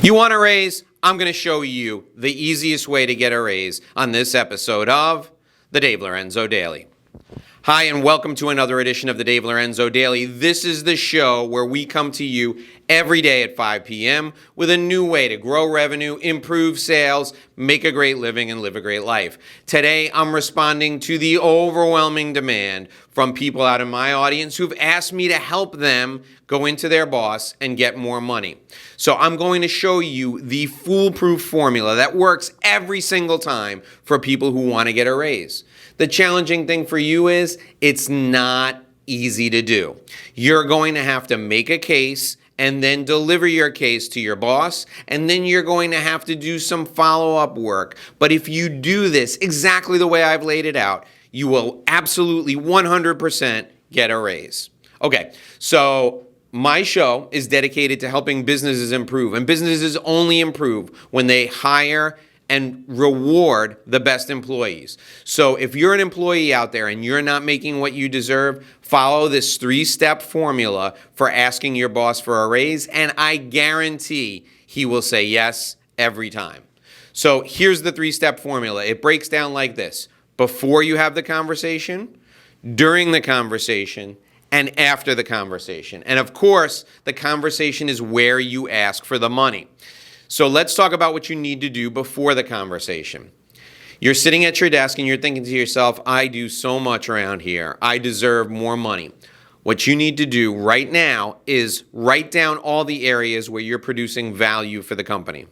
You want a raise? I'm going to show you the easiest way to get a raise on this episode of the Dave Lorenzo Daily. Hi, and welcome to another edition of the Dave Lorenzo Daily. This is the show where we come to you every day at 5 p.m. with a new way to grow revenue, improve sales, make a great living, and live a great life. Today, I'm responding to the overwhelming demand from people out in my audience who've asked me to help them go into their boss and get more money. So I'm going to show you the foolproof formula that works every single time for people who want to get a raise. The challenging thing for you is it's not easy to do. You're going to have to make a case and then deliver your case to your boss, and then you're going to have to do some follow-up work. But if you do this exactly the way I've laid it out, you will absolutely 100% get a raise. Okay, so my show is dedicated to helping businesses improve, and businesses only improve when they hire and reward the best employees. So if you're an employee out there and you're not making what you deserve, follow this 3-step formula for asking your boss for a raise, and I guarantee he will say yes every time. So here's the 3-step formula. It breaks down like this: before you have the conversation, during the conversation, and after the conversation. And of course, the conversation is where you ask for the money. So let's talk about what you need to do before the conversation. You're sitting at your desk and you're thinking to yourself, I do so much around here. I deserve more money. What you need to do right now is write down all the areas where you're producing value for the company.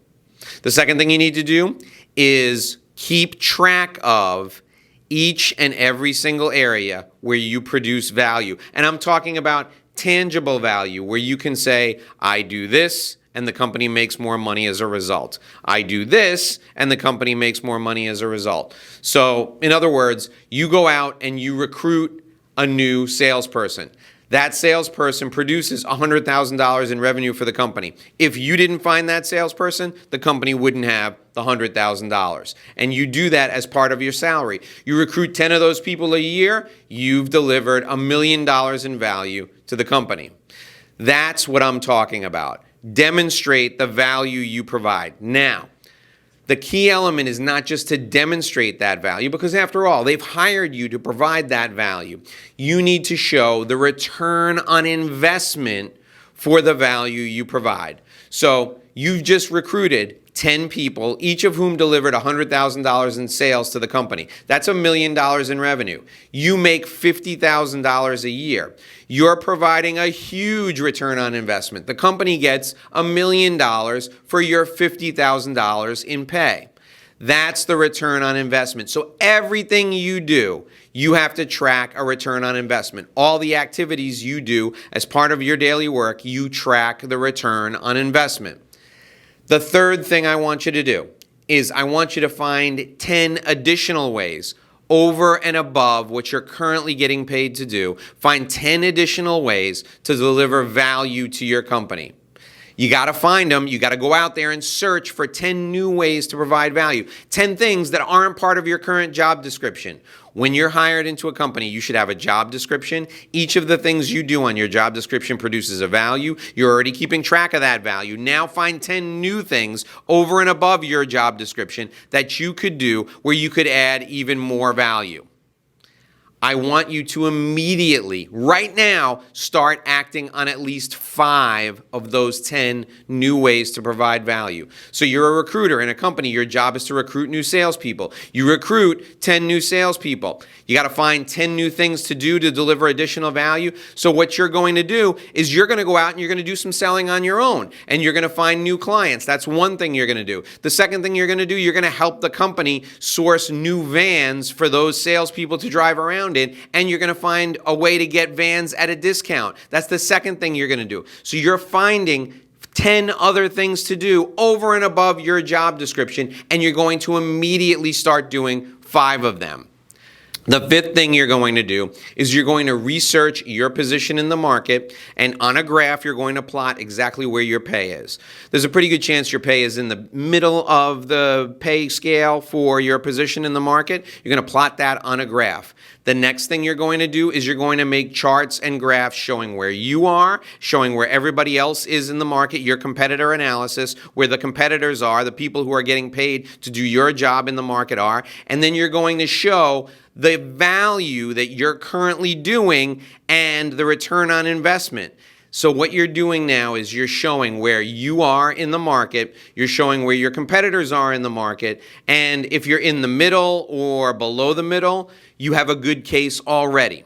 The second thing you need to do is keep track of each and every single area where you produce value. And I'm talking about tangible value, where you can say, I do this, and the company makes more money as a result. I do this, and the company makes more money as a result. So, in other words, you go out and you recruit a new salesperson. That salesperson produces $100,000 in revenue for the company. If you didn't find that salesperson, the company wouldn't have the $100,000. And you do that as part of your salary. You recruit 10 of those people a year, you've delivered $1 million in value to the company. That's what I'm talking about. Demonstrate the value you provide. Now, the key element is not just to demonstrate that value, because after all, they've hired you to provide that value. You need to show the return on investment for the value you provide. So you've just recruited 10 people, each of whom delivered $100,000 in sales to the company. That's $1 million in revenue. You make $50,000 a year. You're providing a huge return on investment. The company gets $1 million for your $50,000 in pay. That's the return on investment. So everything you do, you have to track a return on investment. All the activities you do as part of your daily work, you track the return on investment. The third thing I want you to do is I want you to find 10 additional ways over and above what you're currently getting paid to do. Find 10 additional ways to deliver value to your company. You got to find them. You got to go out there and search for 10 new ways to provide value. 10 things that aren't part of your current job description. When you're hired into a company, you should have a job description. Each of the things you do on your job description produces a value. You're already keeping track of that value. Now find 10 new things over and above your job description that you could do where you could add even more value. I want you to immediately, right now, start acting on at least 5 of those 10 new ways to provide value. So you're a recruiter in a company. Your job is to recruit new salespeople. You recruit 10 new salespeople. You got to find 10 new things to do to deliver additional value. So what you're going to do is you're going to go out and you're going to do some selling on your own, and you're going to find new clients. That's one thing you're going to do. The second thing you're going to do, you're going to help the company source new vans for those salespeople to drive around in, and you're going to find a way to get vans at a discount. That's the second thing you're going to do. So you're finding 10 other things to do over and above your job description, and you're going to immediately start doing 5 of them. The fifth thing you're going to do is you're going to research your position in the market, and on a graph, you're going to plot exactly where your pay is. There's a pretty good chance your pay is in the middle of the pay scale for your position in the market. You're going to plot that on a graph. The next thing you're going to do is you're going to make charts and graphs showing where you are, showing where everybody else is in the market, your competitor analysis, where the competitors are, the people who are getting paid to do your job in the market are, and then you're going to show the value that you're currently doing and the return on investment. So what you're doing now is you're showing where you are in the market, you're showing where your competitors are in the market, and if you're in the middle or below the middle, you have a good case already.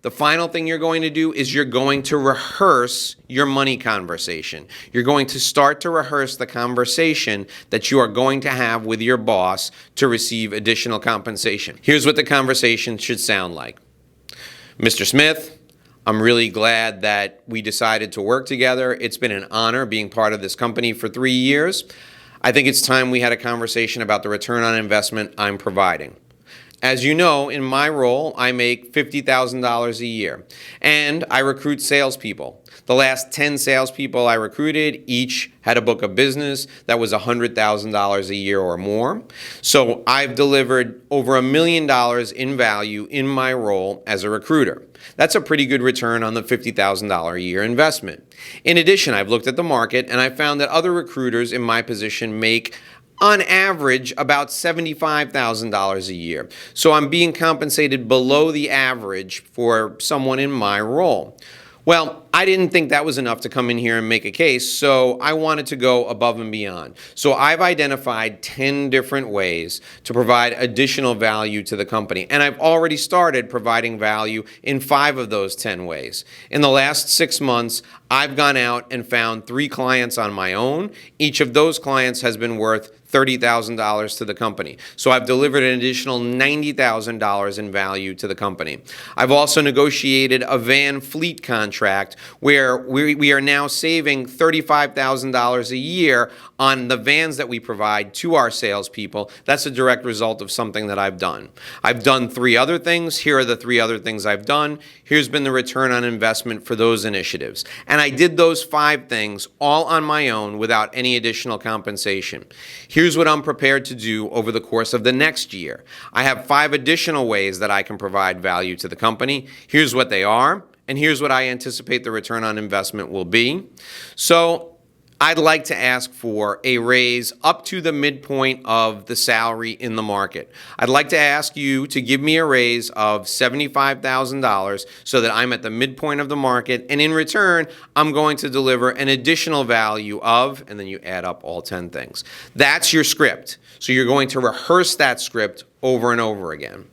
The final thing you're going to do is you're going to rehearse your money conversation. You're going to start to rehearse the conversation that you are going to have with your boss to receive additional compensation. Here's what the conversation should sound like. Mr. Smith, I'm really glad that we decided to work together. It's been an honor being part of this company for 3 years. I think it's time we had a conversation about the return on investment I'm providing. As you know, in my role, I make $50,000 a year, and I recruit salespeople. The last 10 salespeople I recruited each had a book of business that was $100,000 a year or more. So I've delivered over $1 million in value in my role as a recruiter. That's a pretty good return on the $50,000 a year investment. In addition, I've looked at the market and I found that other recruiters in my position make on average about $75,000 a year. So I'm being compensated below the average for someone in my role. Well, I didn't think that was enough to come in here and make a case, so I wanted to go above and beyond. So I've identified 10 different ways to provide additional value to the company, and I've already started providing value in 5 of those 10 ways. In the last 6 months, I've gone out and found 3 clients on my own. Each of those clients has been worth $30,000 to the company. So I've delivered an additional $90,000 in value to the company. I've also negotiated a van fleet contract where we are now saving $35,000 a year on the vans that we provide to our salespeople. That's a direct result of something that I've done. I've done 3 other things. Here are the 3 other things I've done. Here's been the return on investment for those initiatives. And I did those 5 things all on my own without any additional compensation. Here's what I'm prepared to do over the course of the next year. I have 5 additional ways that I can provide value to the company. Here's what they are, and here's what I anticipate the return on investment will be. So I'd like to ask for a raise up to the midpoint of the salary in the market. I'd like to ask you to give me a raise of $75,000 so that I'm at the midpoint of the market, and in return, I'm going to deliver an additional value of, and then you add up all 10 things. That's your script. So you're going to rehearse that script over and over again.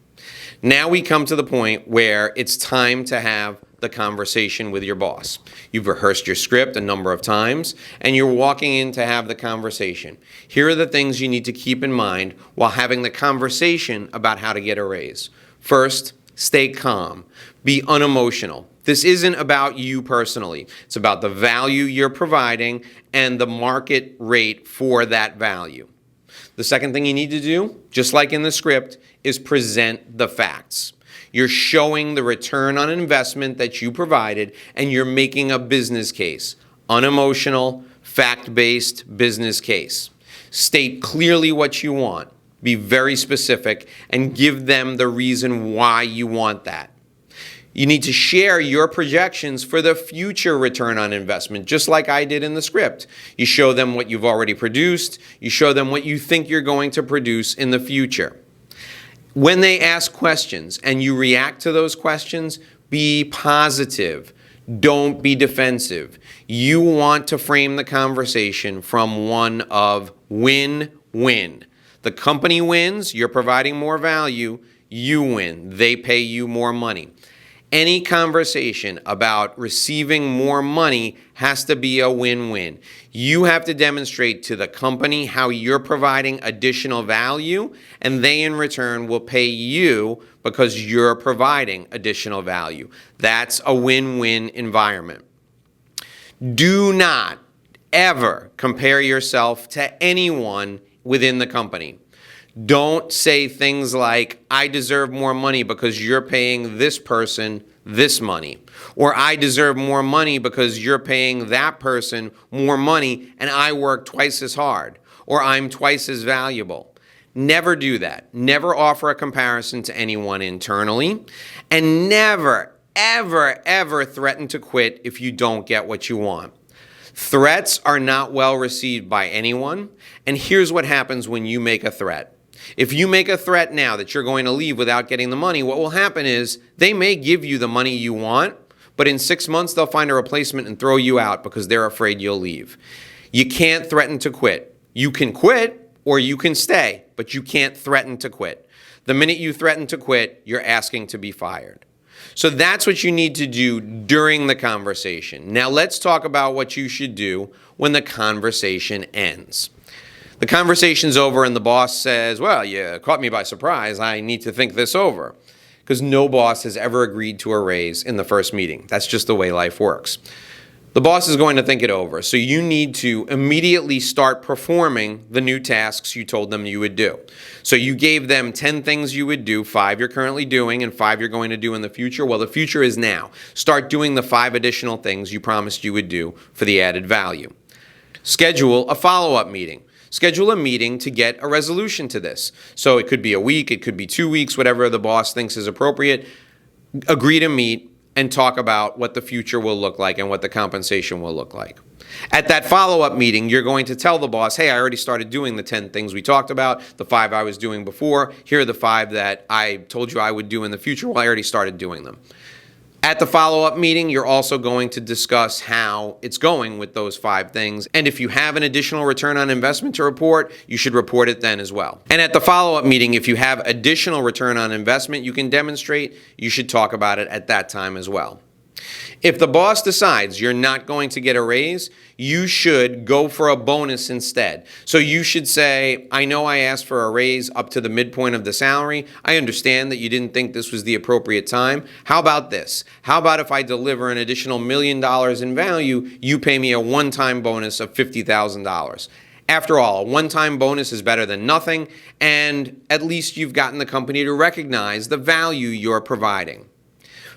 Now we come to the point where it's time to have the conversation with your boss. You've rehearsed your script a number of times, and you're walking in to have the conversation. Here are the things you need to keep in mind while having the conversation about how to get a raise. First, stay calm. Be unemotional. This isn't about you personally. It's about the value you're providing and the market rate for that value. The second thing you need to do, just like in the script, is present the facts. You're showing the return on investment that you provided, and you're making a business case. Unemotional, fact-based business case. State clearly what you want. Be very specific and give them the reason why you want that. You need to share your projections for the future return on investment, just like I did in the script. You show them what you've already produced. You show them what you think you're going to produce in the future. When they ask questions and you react to those questions, be positive. Don't be defensive. You want to frame the conversation from one of win-win. The company wins, you're providing more value, you win, they pay you more money. Any conversation about receiving more money has to be a win-win. You have to demonstrate to the company how you're providing additional value, and they in return will pay you because you're providing additional value. That's a win-win environment. Do not ever compare yourself to anyone within the company. Don't say things like, I deserve more money because you're paying this person this money. Or I deserve more money because you're paying that person more money and I work twice as hard. Or I'm twice as valuable. Never do that. Never offer a comparison to anyone internally. And never, ever, ever threaten to quit if you don't get what you want. Threats are not well received by anyone. And here's what happens when you make a threat. If you make a threat now that you're going to leave without getting the money, what will happen is they may give you the money you want, but in 6 months they'll find a replacement and throw you out because they're afraid you'll leave. You can't threaten to quit. You can quit or you can stay, but you can't threaten to quit. The minute you threaten to quit, you're asking to be fired. So that's what you need to do during the conversation. Now let's talk about what you should do when the conversation ends. The conversation's over and the boss says, well, you caught me by surprise. I need to think this over. Because no boss has ever agreed to a raise in the first meeting. That's just the way life works. The boss is going to think it over. So you need to immediately start performing the new tasks you told them you would do. So you gave them 10 things you would do, 5 you're currently doing, and 5 you're going to do in the future. Well, the future is now. Start doing the 5 additional things you promised you would do for the added value. Schedule a follow-up meeting. Schedule a meeting to get a resolution to this. So it could be a week, it could be 2 weeks, whatever the boss thinks is appropriate. Agree to meet and talk about what the future will look like and what the compensation will look like. At that follow-up meeting, you're going to tell the boss, hey, I already started doing the 10 things we talked about, the 5 I was doing before. Here are the 5 that I told you I would do in the future. Well, I already started doing them. At the follow-up meeting, you're also going to discuss how it's going with those 5 things. And if you have an additional return on investment to report, you should report it then as well. And at the follow-up meeting, if you have additional return on investment you can demonstrate, you should talk about it at that time as well. If the boss decides you're not going to get a raise, you should go for a bonus instead. So you should say, I know I asked for a raise up to the midpoint of the salary. I understand that you didn't think this was the appropriate time. How about this? How about if I deliver an additional $1 million in value, you pay me a one-time bonus of $50,000? After all, a one-time bonus is better than nothing, and at least you've gotten the company to recognize the value you're providing.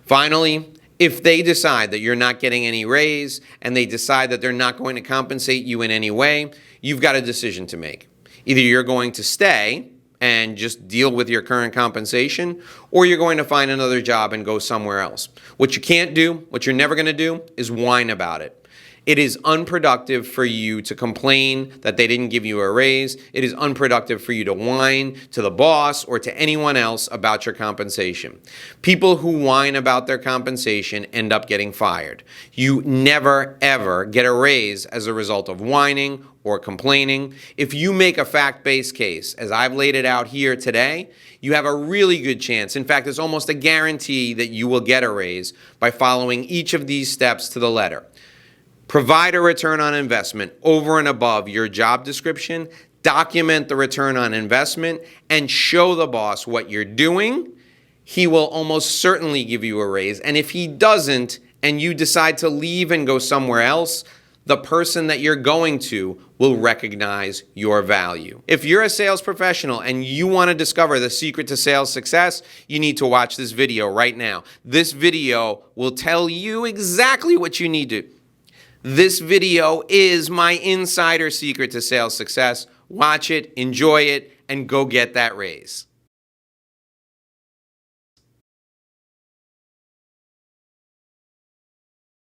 Finally, if they decide that you're not getting any raise and they decide that they're not going to compensate you in any way, you've got a decision to make. Either you're going to stay and just deal with your current compensation, or you're going to find another job and go somewhere else. What you can't do, what you're never going to do, is whine about it. It is unproductive for you to complain that they didn't give you a raise. It is unproductive for you to whine to the boss or to anyone else about your compensation. People who whine about their compensation end up getting fired. You never, ever get a raise as a result of whining or complaining. If you make a fact-based case, as I've laid it out here today, you have a really good chance. In fact, it's almost a guarantee that you will get a raise by following each of these steps to the letter. Provide a return on investment over and above your job description, document the return on investment, and show the boss what you're doing. He will almost certainly give you a raise. And if he doesn't, and you decide to leave and go somewhere else, the person that you're going to will recognize your value. If you're a sales professional and you want to discover the secret to sales success, you need to watch this video right now. This video will tell you exactly what you need to do. This video is my insider secret to sales success. Watch it, enjoy it, and go get that raise.